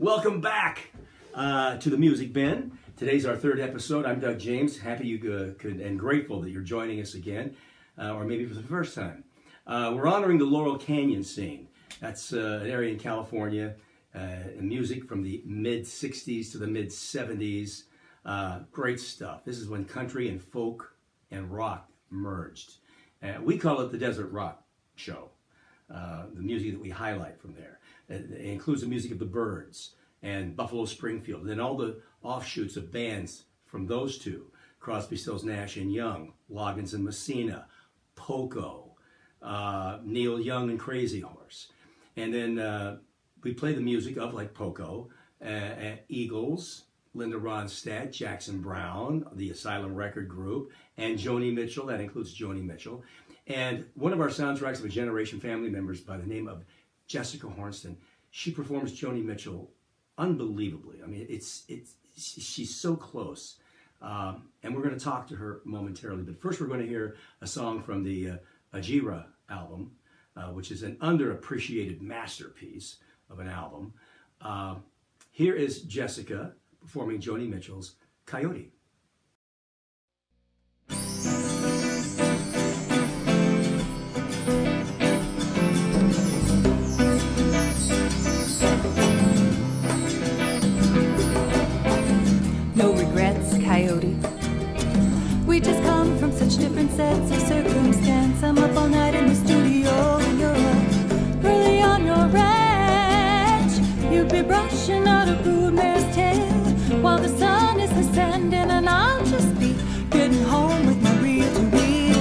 Welcome back to the Music Bin. Today's our third episode. I'm Doug James. Happy you could and grateful that you're joining us again, or maybe for the first time. We're honoring the Laurel Canyon scene. That's an area in California. Music from the mid-'60s to the mid-'70s. Great stuff. This is when country and folk and rock merged. We call it the Desert Rock Show. The music that we highlight from there. It includes the music of the Byrds and Buffalo Springfield, and then all the offshoots of bands from those two: Crosby, Stills, Nash and Young, Loggins and Messina, Poco, Neil Young and Crazy Horse. And then we play the music of, like Poco, Eagles, Linda Ronstadt, Jackson Browne, the Asylum Record Group, and Joni Mitchell. That includes Joni Mitchell. And one of our soundtracks of a generation family members by the name of Jessica Hornsten. She performs Joni Mitchell unbelievably. I mean, she's so close. And we're going to talk to her momentarily. But first, we're going to hear a song from the Ajira album, which is an underappreciated masterpiece of an album. Here is Jessica performing Joni Mitchell's Coyote. No regrets, Coyote. We just come from such different sets of circumstance. I'm up all night in the studio and you're up early on your ranch. You'd be brushing out a broodmare's tail while the sun is ascending, and I'll just be getting home with my reel-to-reel.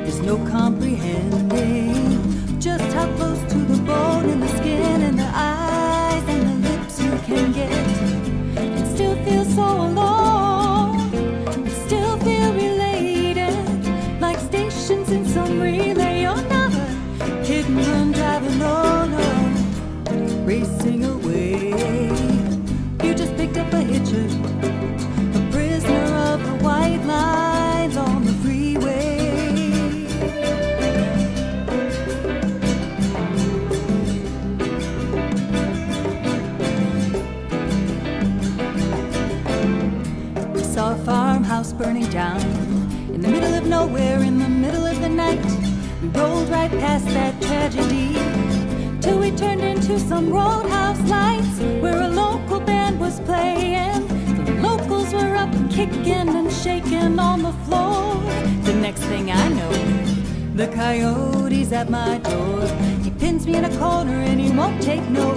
There's no comprehending just how close to the bone and the skin and the eyes and the lips you can get. Still feel so alone, and still feel related, like stations in some relay. You're not a hit and run driver, no, racing away. You just picked up a hitcher, a prisoner of the white lines on the freeway. Saw a farmhouse burning down in the middle of nowhere, in the middle of the night. We rolled right past that tragedy till we turned into some roadhouse lights where a local band was playing. The locals were up and kicking and shaking on the floor. The next thing I know, the Coyote's at my door. He pins me in a corner and he won't take no.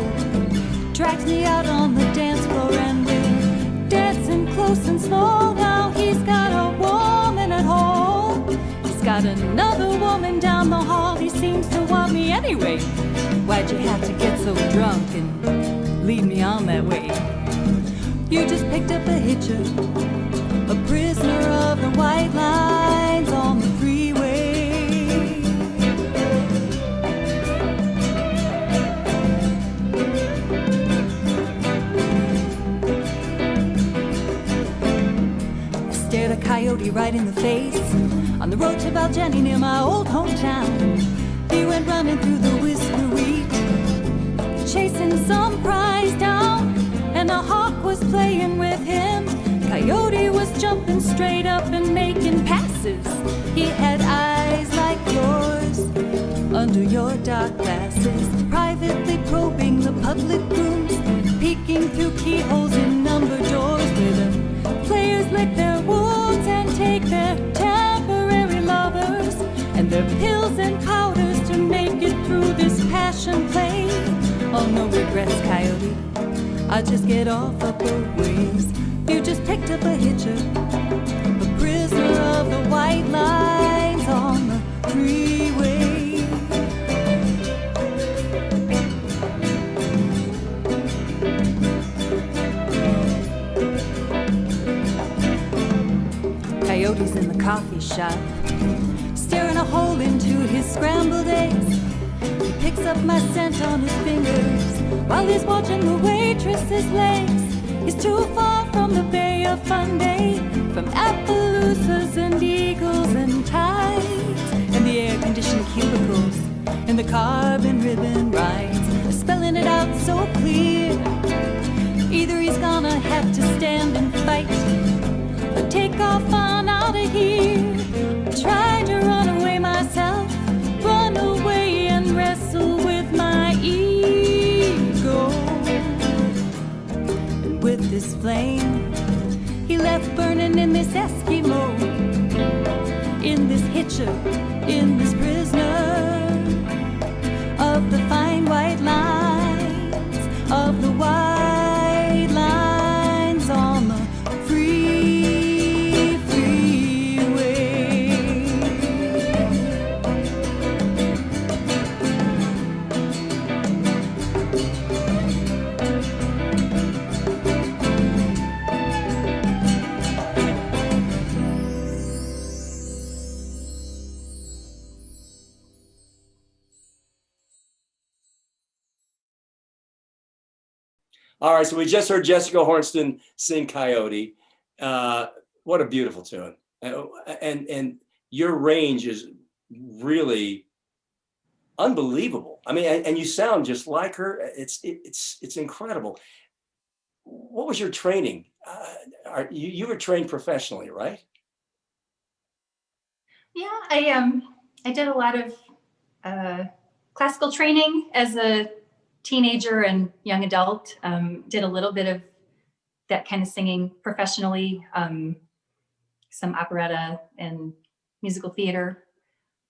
Drags me out on the dance floor and we're dancing close and slow. Now he's got a woman at home, he's got another woman down the hall. He seems to want me anyway. Why'd you have to get so drunk and lead me on that way? You just picked up a hitcher, a prisoner of the white lines on the freeway. Stared a coyote right in the face on the road to Valjenny near my old hometown. He went running through the whisker wheat, chasing some prize down, and a hawk was playing with him. Coyote was jumping straight up and making passes. He had eyes like yours under your dark glasses, privately probing the public rooms, peeking through keyholes in number doors where the players lick their wounds and take their temporary lovers and their pills and powders to make it through this passion play. Oh, no regrets, Coyote, I'll just get off up the ways. You just picked up a hitcher, a prisoner of the white lines on the freeway. Coyote's in the coffee shop, staring a hole into his scrambled eggs. He picks up my scent on his fingers while he's watching the waitress's legs. He's too far from the Bay of Fundy, from Appaloosas and Eagles and Tides, and the air-conditioned cubicles and the carbon ribbon rides, spelling it out so clear. he left burning in this Eskimo, in this hitcher, in this prisoner of the fine white lines, of the white lines on the free freeway. All right, so we just heard Jessica Hornsten sing Coyote. What a beautiful tune. And your range is really unbelievable. I mean, and you sound just like her. It's incredible. What was your training? You were trained professionally, right? Yeah, I did a lot of classical training as a teenager and young adult. Did a little bit of that kind of singing professionally, some operetta and musical theater,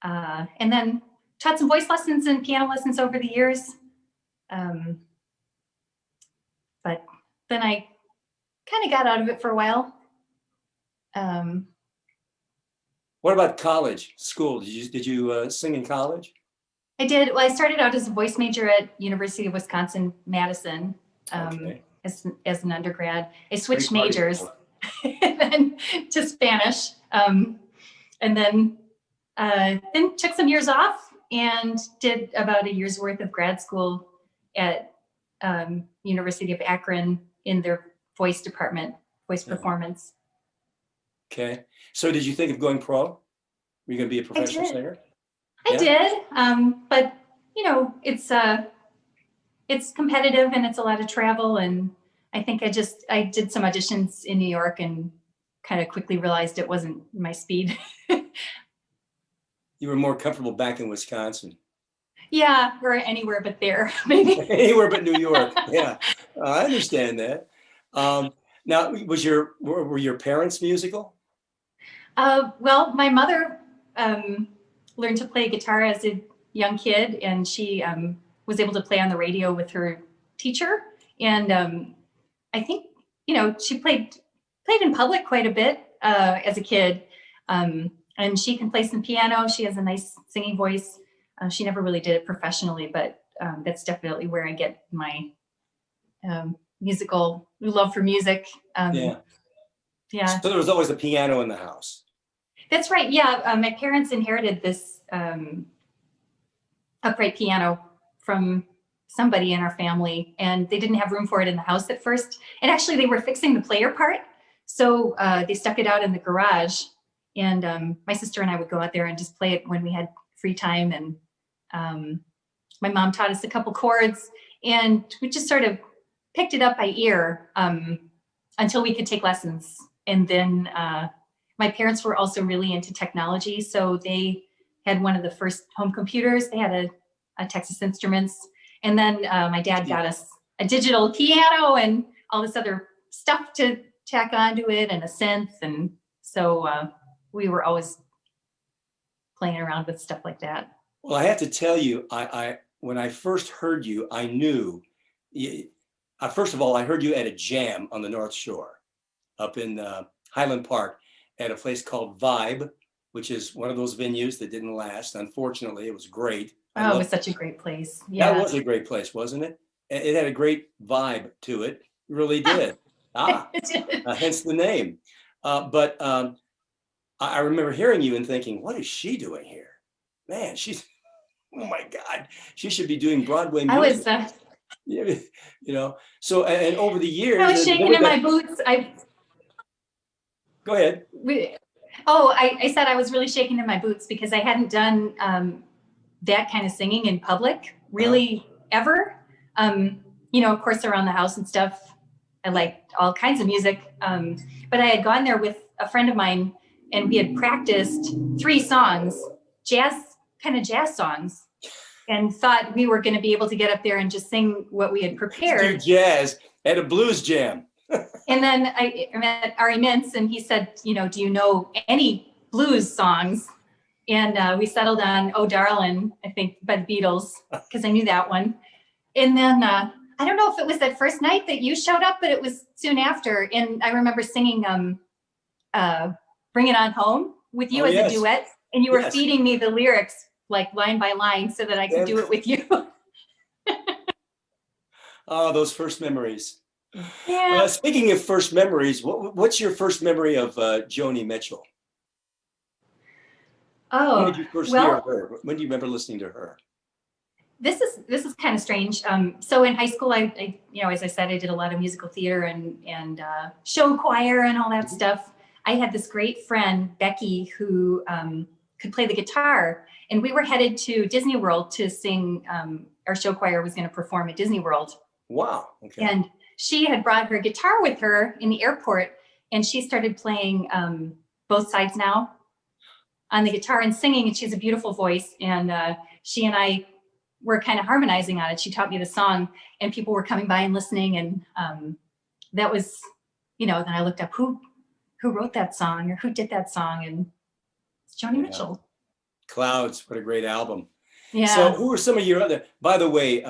and then taught some voice lessons and piano lessons over the years. But then I kind of got out of it for a while. What about college, school? Did you sing in college? I did. Well, I started out as a voice major at University of Wisconsin-Madison Okay. as an undergrad. I switched Great party majors people. and then to Spanish, and then took some years off and did about a year's worth of grad school at University of Akron in their voice department, voice performance. Okay. So did you think of going pro? Were you going to be a professional singer? I did, but you know, it's competitive and it's a lot of travel, and I think I did some auditions in New York and kind of quickly realized it wasn't my speed. You were more comfortable back in Wisconsin. Yeah, or anywhere but there, maybe. Anywhere but New York. Yeah, I understand that. Now, were your parents musical? Well, my mother learned to play guitar as a young kid, and she was able to play on the radio with her teacher. And I think, you know, she played in public quite a bit as a kid. And she can play some piano. She has a nice singing voice. She never really did it professionally, but that's definitely where I get my musical love for music. Yeah. Yeah. So there was always a piano in the house. That's right. Yeah. My parents inherited this upright piano from somebody in our family, and they didn't have room for it in the house at first. And actually they were fixing the player part. So they stuck it out in the garage, and my sister and I would go out there and just play it when we had free time. And my mom taught us a couple chords, and we just sort of picked it up by ear until we could take lessons. And then my parents were also really into technology. So they had one of the first home computers. They had a Texas Instruments. And then my dad got us a digital piano and all this other stuff to tack onto it, and a synth. And so we were always playing around with stuff like that. Well, I have to tell you, when I first heard you, I knew, first of all, I heard you at a jam on the North Shore up in Highland Park at a place called Vibe, which is one of those venues that didn't last. Unfortunately, it was great. Oh, it was such a great place. Yeah. That was a great place, wasn't it? It had a great vibe to it. It really did. Hence the name. But I remember hearing you and thinking, what is she doing here? Man, oh my God, she should be doing Broadway music. I was, you know, so, and over the years. I was shaking in my boots. Go ahead. I said I was really shaking in my boots because I hadn't done that kind of singing in public really ever. You know, of course, around the house and stuff, I liked all kinds of music. But I had gone there with a friend of mine, and we had practiced 3 songs, jazz songs, and thought we were going to be able to get up there and just sing what we had prepared. Do jazz at a blues jam. And then I met Ari Mintz, and he said, you know, do you know any blues songs? And we settled on "Oh Darlin'," I think, by the Beatles, because I knew that one. And then I don't know if it was that first night that you showed up, but it was soon after. And I remember singing "Bring It On Home" with you as a duet, and you were feeding me the lyrics like line by line so that I could do it with you. Oh, those first memories. Yeah. Speaking of first memories, what's your first memory of Joni Mitchell? Oh, when did you first hear her? When do you remember listening to her? This is kind of strange. So in high school, I you know, as I said, I did a lot of musical theater and show choir and all that stuff. I had this great friend, Becky, who could play the guitar, and we were headed to Disney World to sing. Our show choir was going to perform at Disney World. Wow. Okay. And she had brought her guitar with her in the airport, and she started playing Both Sides Now on the guitar and singing, and she has a beautiful voice. And she and I were kind of harmonizing on it. She taught me the song, and people were coming by and listening. And that was, you know, then I looked up who wrote that song or who did that song, and it's Joni Mitchell. Clouds, what a great album. Yeah. So who are some of your other, by the way,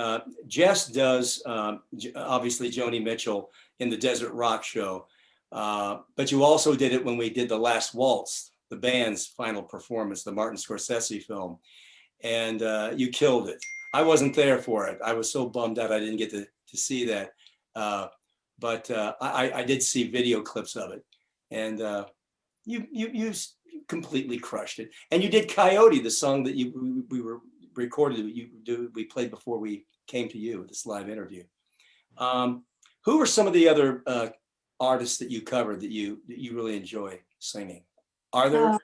Jess does obviously Joni Mitchell in the Desert Rock Show, but you also did it when we did The Last Waltz, the band's final performance, the Martin Scorsese film, and you killed it. I wasn't there for it. I was so bummed out I didn't get to see that, but I did see video clips of it, and you completely crushed it. And you did Coyote, the song that we were recorded, we played before we came to you, this live interview. Who were some of the other artists that you covered that you really enjoy singing? Are there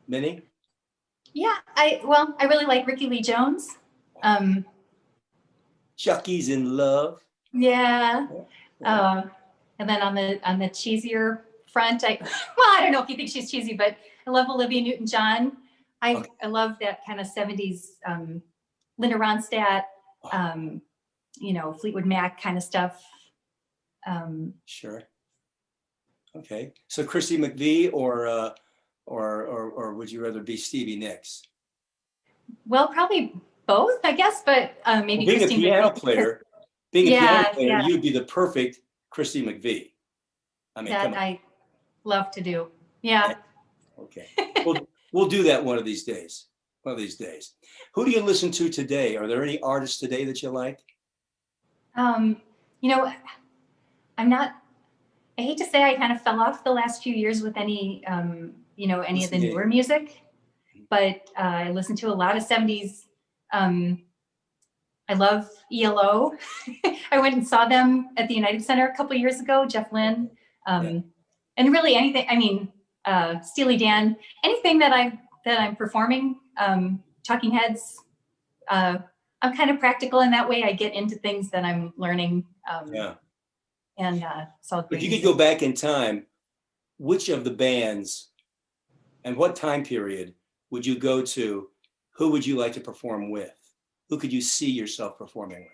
many? Yeah, I really like Ricky Lee Jones. Chucky's in Love. Yeah. And then on the cheesier front, I don't know if you think she's cheesy, but I love Olivia Newton-John. I love that kind of 70s Linda Ronstadt, you know, Fleetwood Mac kind of stuff. Sure. Okay. So Christy McVie or would you rather be Stevie Nicks? Well, probably both, I guess, but maybe being Christine a piano McVie, player, you'd be the perfect Christy McVie. I mean, that I love to do. Yeah. Okay. We'll do that one of these days. One of these days. Who do you listen to today? Are there any artists today that you like? You know, I hate to say I kind of fell off the last few years with any, you know, any of the newer music, but I listen to a lot of 70s. I love ELO. I went and saw them at the United Center a couple years ago, Jeff Lynne. And really anything, I mean, Steely Dan, anything that I'm performing, Talking Heads, I'm kind of practical in that way. I get into things that I'm learning. And so if you could go back in time, which of the bands and what time period would you go to? Who would you like to perform with? Who could you see yourself performing with?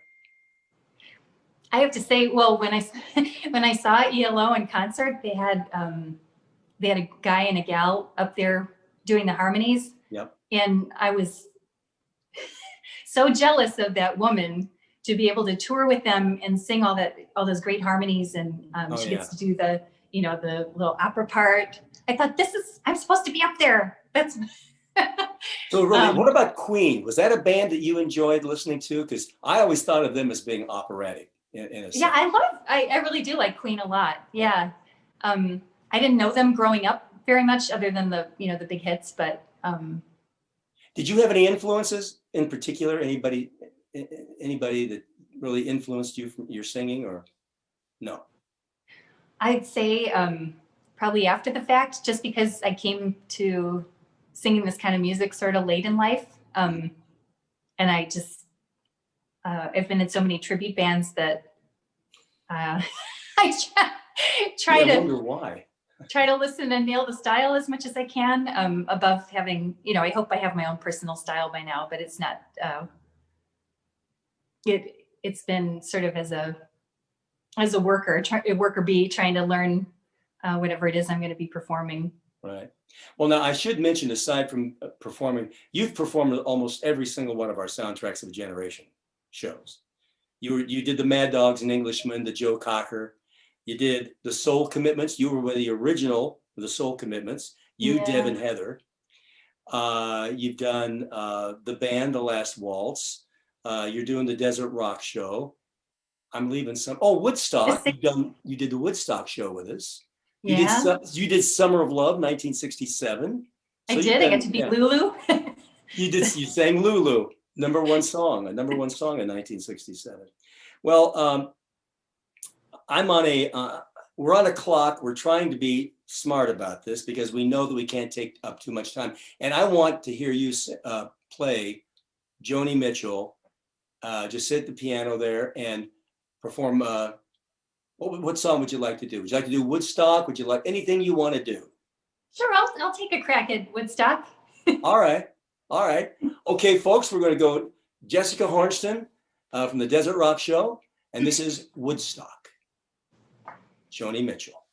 I have to say, well, when I saw ELO in concert, they had a guy and a gal up there doing the harmonies. Yep. And I was so jealous of that woman to be able to tour with them and sing all those great harmonies. And she gets to do the little opera part. I thought, I'm supposed to be up there. That's So really, what about Queen? Was that a band that you enjoyed listening to? Because I always thought of them as being operatic in a sense. Yeah, I really do like Queen a lot. Yeah. I didn't know them growing up very much other than the big hits, but did you have any influences in particular? Anybody that really influenced you from your singing, or no? I'd say probably after the fact, just because I came to singing this kind of music sort of late in life. And I just, I've been in so many tribute bands that I wonder why. Try to listen and nail the style as much as I can, above having, I hope I have my own personal style by now, but it's not, it's been sort of as a as a worker bee, trying to learn whatever it is I'm going to be performing. Right. Well, now I should mention, aside from performing, you've performed almost every single one of our Soundtracks of a Generation shows. You did the Mad Dogs and Englishmen, the Joe Cocker. You did the Soul Commitments. You were with the original, the Soul Commitments. You, Yeah. Deb, and Heather. You've done the band, The Last Waltz. You're doing the Desert Rock Show. I'm leaving some. Oh, Woodstock. You did the Woodstock show with us. Yeah. You did Summer of Love, 1967. I did. I got to be Lulu. You sang Lulu, a number one song in 1967. Well, we're on a clock. We're trying to be smart about this because we know that we can't take up too much time. And I want to hear you play Joni Mitchell. Just sit at the piano there and perform. What song would you like to do? Would you like to do Woodstock? Would you like anything you want to do? Sure, I'll take a crack at Woodstock. All right. Okay, folks, we're going to go Jessica Hornsten from the Desert Rock Show, and this is Woodstock. Joni Mitchell.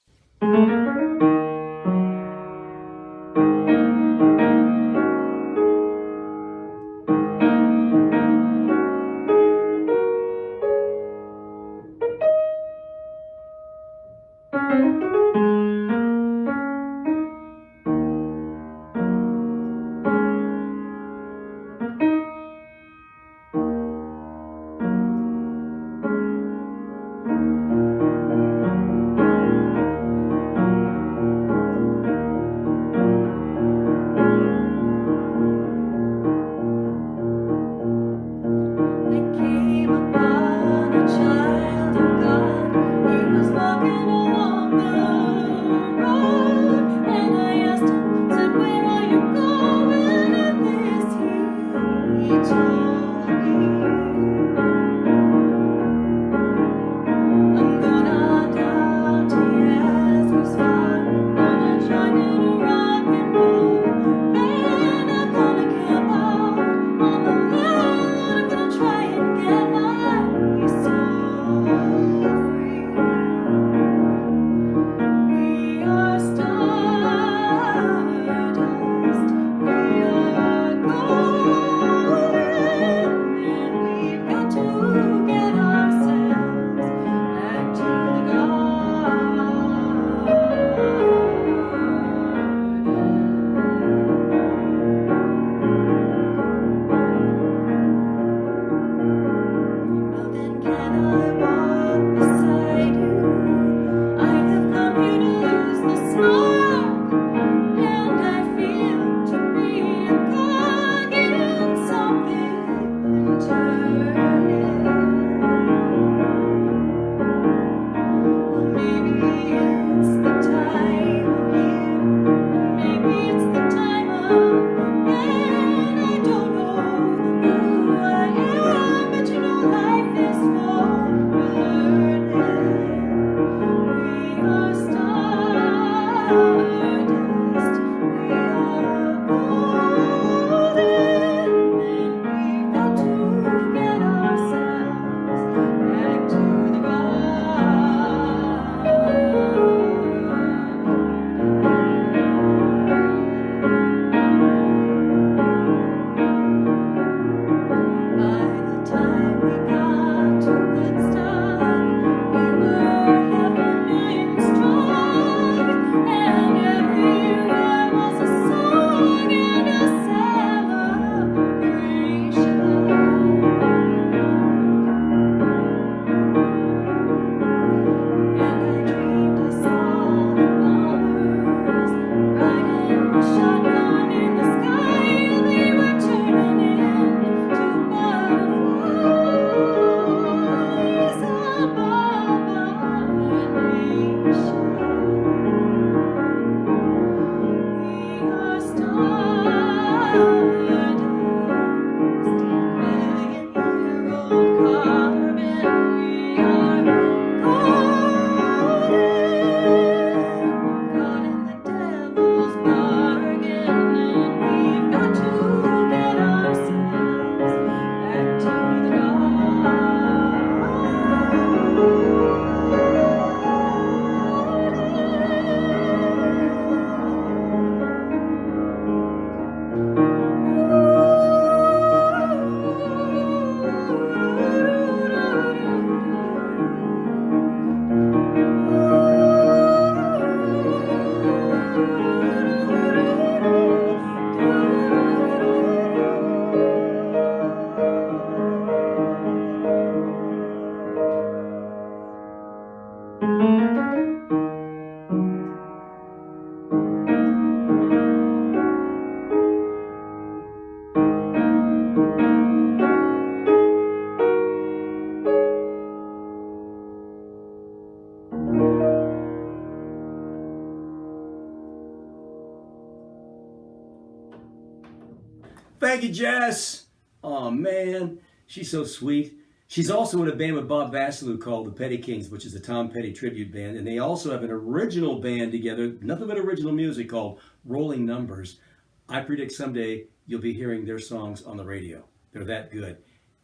Thank you, Jess. Oh man, she's so sweet. She's also in a band with Bob Vasilou called the Petty Kings, which is a Tom Petty tribute band, and they also have an original band together, nothing but original music, called Rolling Numbers. I predict someday you'll be hearing their songs on the radio. They're that good.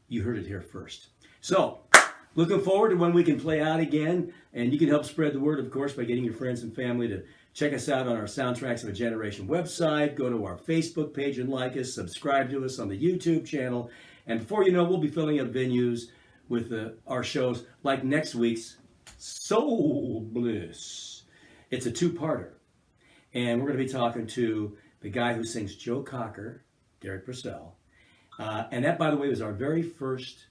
You heard it here first. So, looking forward to when we can play out again, and you can help spread the word, of course, by getting your friends and family to check us out on our Soundtracks of a Generation website. Go to our Facebook page and like us. Subscribe to us on the YouTube channel. And before you know, we'll be filling up venues with our shows like next week's Soul Bliss. It's a two-parter. And we're going to be talking to the guy who sings Joe Cocker, Derek Purcell. And that, by the way, was our very first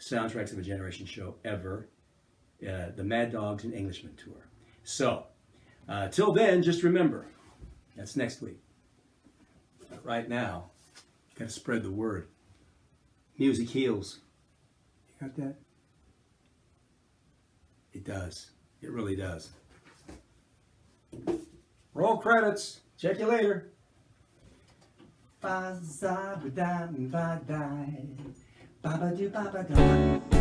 Soundtracks of a Generation show ever, the Mad Dogs and Englishmen tour. So, till then, just remember, that's next week. But right now, you got to spread the word. Music heals. You got that? It does. It really does. Roll credits. Check you later. Ba za ba da ba da ba ba do ba ba da.